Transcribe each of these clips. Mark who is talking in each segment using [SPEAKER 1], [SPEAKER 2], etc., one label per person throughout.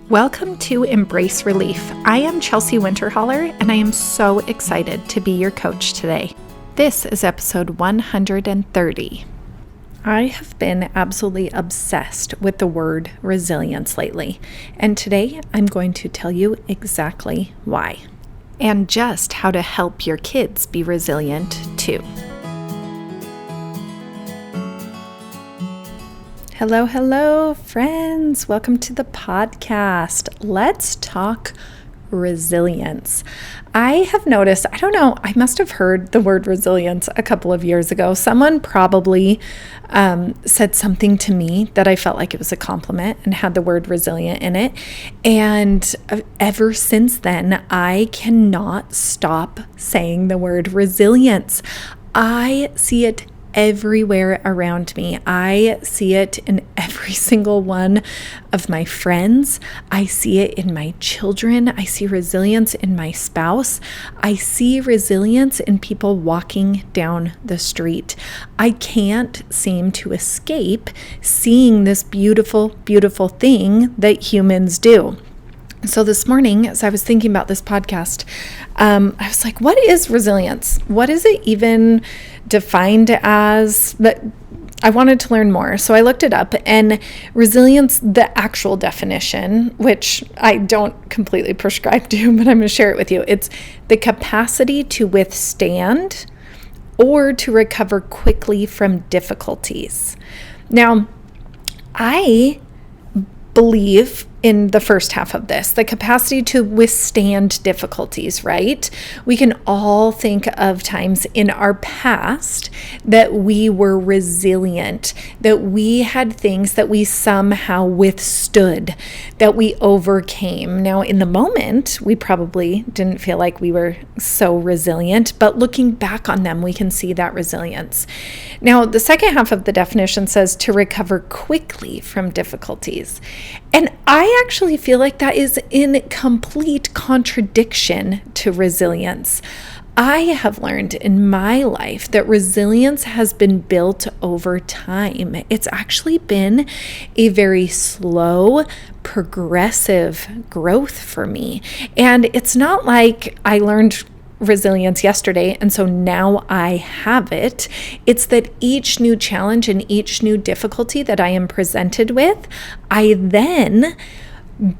[SPEAKER 1] Welcome to Embrace Relief. I am Chelsea Winterholler, and I am so excited to be your coach today. This is episode 130. I have been absolutely obsessed with the word resilience lately, and today I'm going to tell you exactly why, and just how to help your kids be resilient too. Hello, friends. Welcome to the podcast. Let's talk resilience. I have noticed, I must have heard the word resilience a couple of years ago. Someone probably said something to me that I felt like it was a compliment and had the word resilient in it. And ever since then, I cannot stop saying the word resilience. I see it everywhere around me. I see it in every single one of my friends. I see it in my children. I see resilience in my spouse. I see resilience in people walking down the street. I can't seem to escape seeing this beautiful, beautiful thing that humans do. So this morning, as I was thinking about this podcast, I was like, what is resilience? What is it even defined as? But I wanted to learn more. So I looked it up, and resilience, the actual definition, which I don't completely prescribe to, but I'm going to share it with you. It's the capacity to withstand or to recover quickly from difficulties. Now, I believe in the first half of this, the capacity to withstand difficulties, right? We can all think of times in our past that we were resilient, that we had things that we somehow withstood, that we overcame. Now, in the moment, we probably didn't feel like we were so resilient, but looking back on them, we can see that resilience. Now, the second half of the definition says to recover quickly from difficulties. And I actually feel like that is in complete contradiction to resilience. I have learned in my life that resilience has been built over time. It's actually been a very slow, progressive growth for me. And it's not like I learned resilience yesterday, and so now I have it. It's that each new challenge and each new difficulty that I am presented with, I then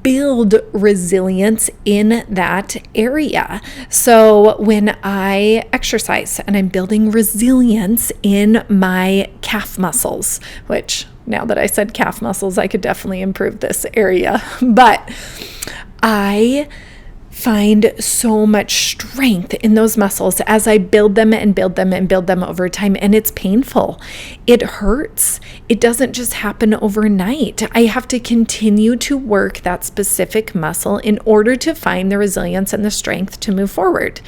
[SPEAKER 1] build resilience in that area. So when I exercise and I'm building resilience in my calf muscles, which now that I said calf muscles, I could definitely improve this area, but I find so much strength in those muscles as I build them and build them and build them over time. And it's painful. It hurts. It doesn't just happen overnight. I have to continue to work that specific muscle in order to find the resilience and the strength to move forward.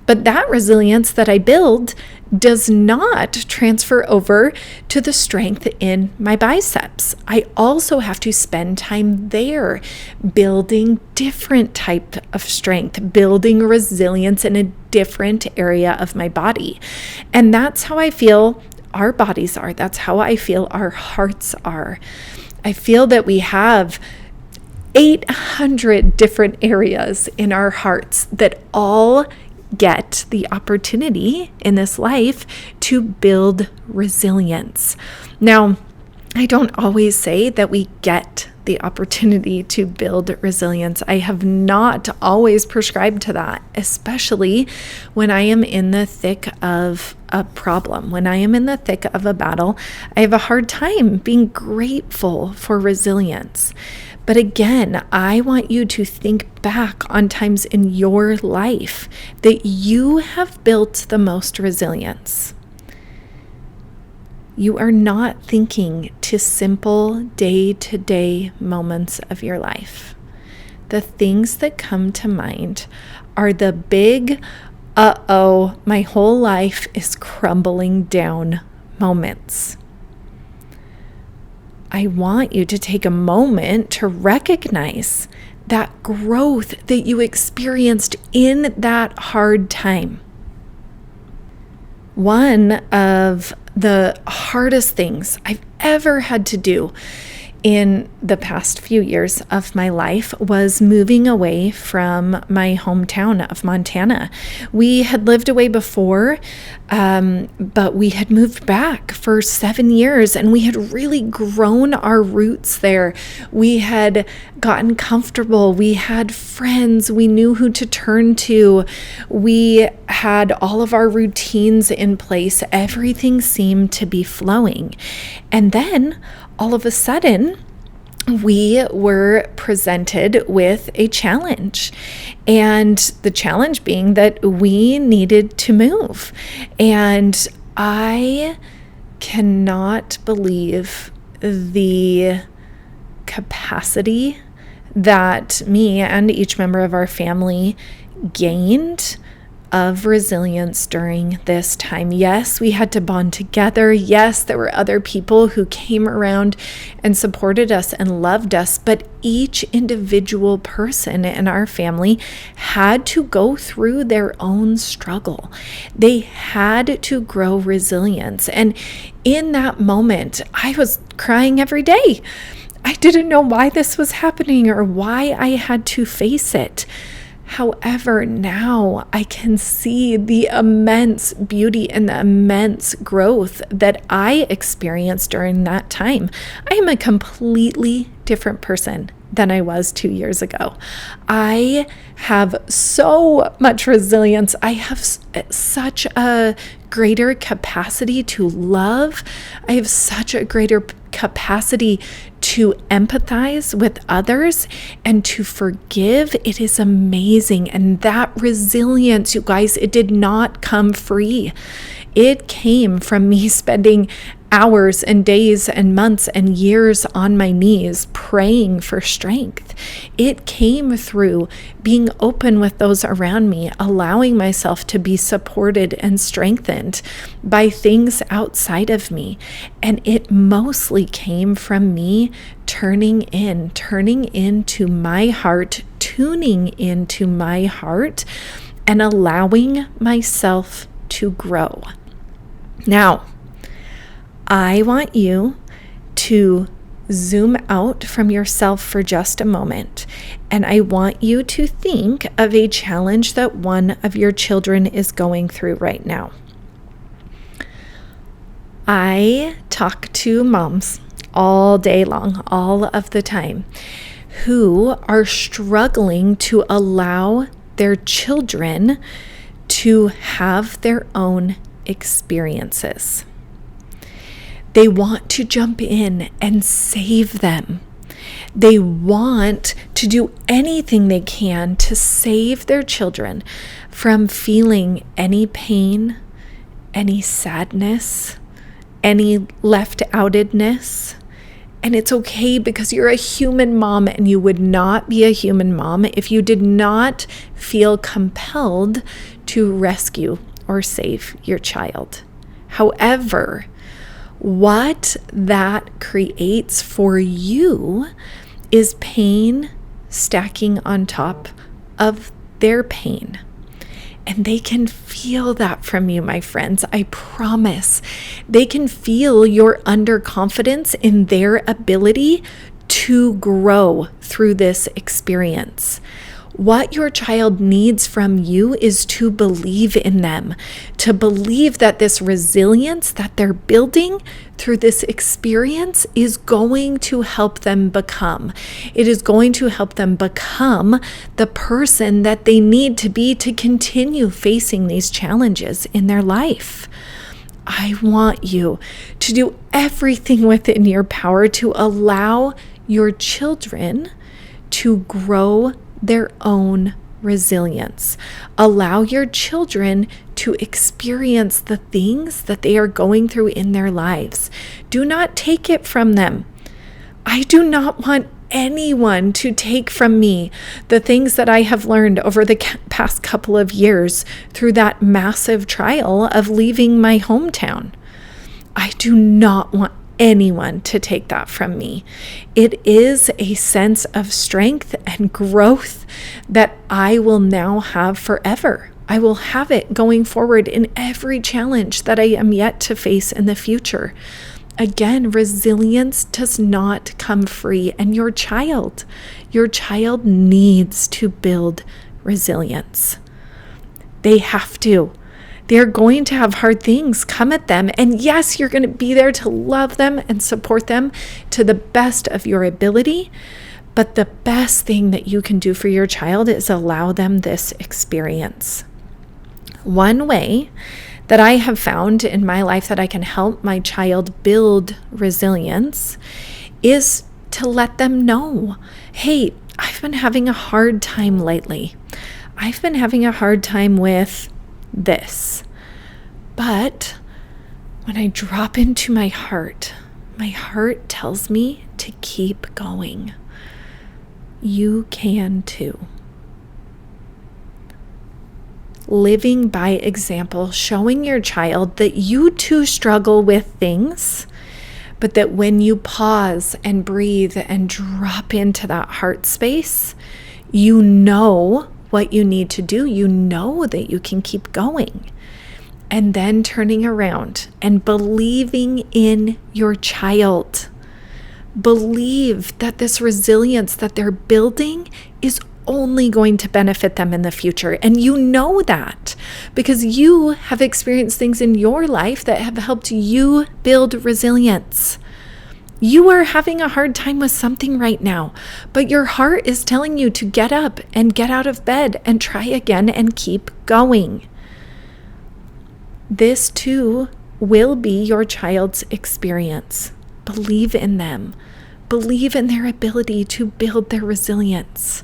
[SPEAKER 1] But that resilience that I build does not transfer over to the strength in my biceps. I also have to spend time there building different type of strength, building resilience in a different area of my body. And that's how I feel our bodies are. That's how I feel our hearts are. I feel that we have 800 different areas in our hearts that all get the opportunity in this life to build resilience. Now, I don't always say that we get the opportunity to build resilience. I have not always prescribed to that, especially when I am in the thick of a problem. When I am in the thick of a battle, I have a hard time being grateful for resilience. But again, I want you to think back on times in your life that you have built the most resilience. You are not thinking to simple day-to-day moments of your life. The things that come to mind are the big, my whole life is crumbling down moments. I want you to take a moment to recognize that growth that you experienced in that hard time. One of the hardest things I've ever had to do in the past few years of my life was moving away from my hometown of Montana. We had lived away before, but we had moved back for 7 years, and we had really grown our roots there. We had gotten comfortable. We had friends. We knew who to turn to. We had all of our routines in place. Everything seemed to be flowing. And then all of a sudden, we were presented with a challenge, and the challenge being that we needed to move. And I cannot believe the capacity that me and each member of our family gained of resilience during this time. Yes, we had to bond together. Yes, there were other people who came around and supported us and loved us, but each individual person in our family had to go through their own struggle. They had to grow resilience. And in that moment, I was crying every day. I didn't know why this was happening or why I had to face it. However, now I can see the immense beauty and the immense growth that I experienced during that time. I am a completely different person than I was 2 years ago. I have so much resilience. I have such a greater capacity to love. I have such a greater capacity to empathize with others and to forgive. It is amazing. And that resilience, you guys, it did not come free. It came from me spending hours and days and months and years on my knees praying for strength. It came through being open with those around me, allowing myself to be supported and strengthened by things outside of me. And it mostly came from me turning into my heart, tuning into my heart, and allowing myself to grow. Now, I want you to zoom out from yourself for just a moment, and I want you to think of a challenge that one of your children is going through right now. I talk to moms all day long, all of the time, who are struggling to allow their children to have their own experiences. They want to jump in and save them. They want to do anything they can to save their children from feeling any pain, any sadness, any left-outedness. And it's okay, because you're a human mom, and you would not be a human mom if you did not feel compelled to rescue or save your child. However, what that creates for you is pain stacking on top of their pain. And they can feel that from you, my friends. I promise. They can feel your underconfidence in their ability to grow through this experience. What your child needs from you is to believe in them, to believe that this resilience that they're building through this experience is going to help them become. It is going to help them become the person that they need to be to continue facing these challenges in their life. I want you to do everything within your power to allow your children to grow their own resilience. Allow your children to experience the things that they are going through in their lives. Do not take it from them. I do not want anyone to take from me the things that I have learned over the past couple of years through that massive trial of leaving my hometown. I do not want anyone to take that from me. It is a sense of strength and growth that I will now have forever. I will have it going forward in every challenge that I am yet to face in the future. Again, resilience does not come free, and your child needs to build resilience. They have to. They're going to have hard things come at them. And yes, you're going to be there to love them and support them to the best of your ability. But the best thing that you can do for your child is allow them this experience. One way that I have found in my life that I can help my child build resilience is to let them know, hey, I've been having a hard time lately. I've been having a hard time with this. But when I drop into my heart tells me to keep going. You can too. Living by example, showing your child that you too struggle with things, but that when you pause and breathe and drop into that heart space, you know what you need to do. You know that you can keep going. And then turning around and believing in your child. Believe that this resilience that they're building is only going to benefit them in the future. And you know that because you have experienced things in your life that have helped you build resilience. You are having a hard time with something right now, but your heart is telling you to get up and get out of bed and try again and keep going. This too will be your child's experience. Believe in them. Believe in their ability to build their resilience.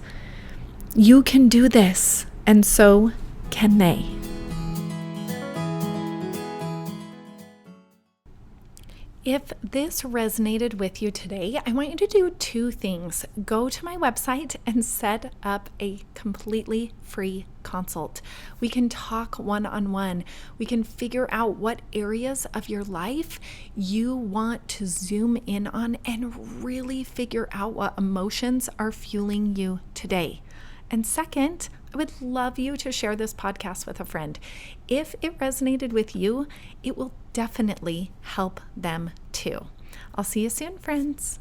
[SPEAKER 1] You can do this, and so can they. If this resonated with you today, I want you to do two things. Go to my website and set up a completely free consult. We can talk one-on-one. We can figure out what areas of your life you want to zoom in on and really figure out what emotions are fueling you today. And second, I would love you to share this podcast with a friend. If it resonated with you, it will definitely help them too. I'll see you soon, friends.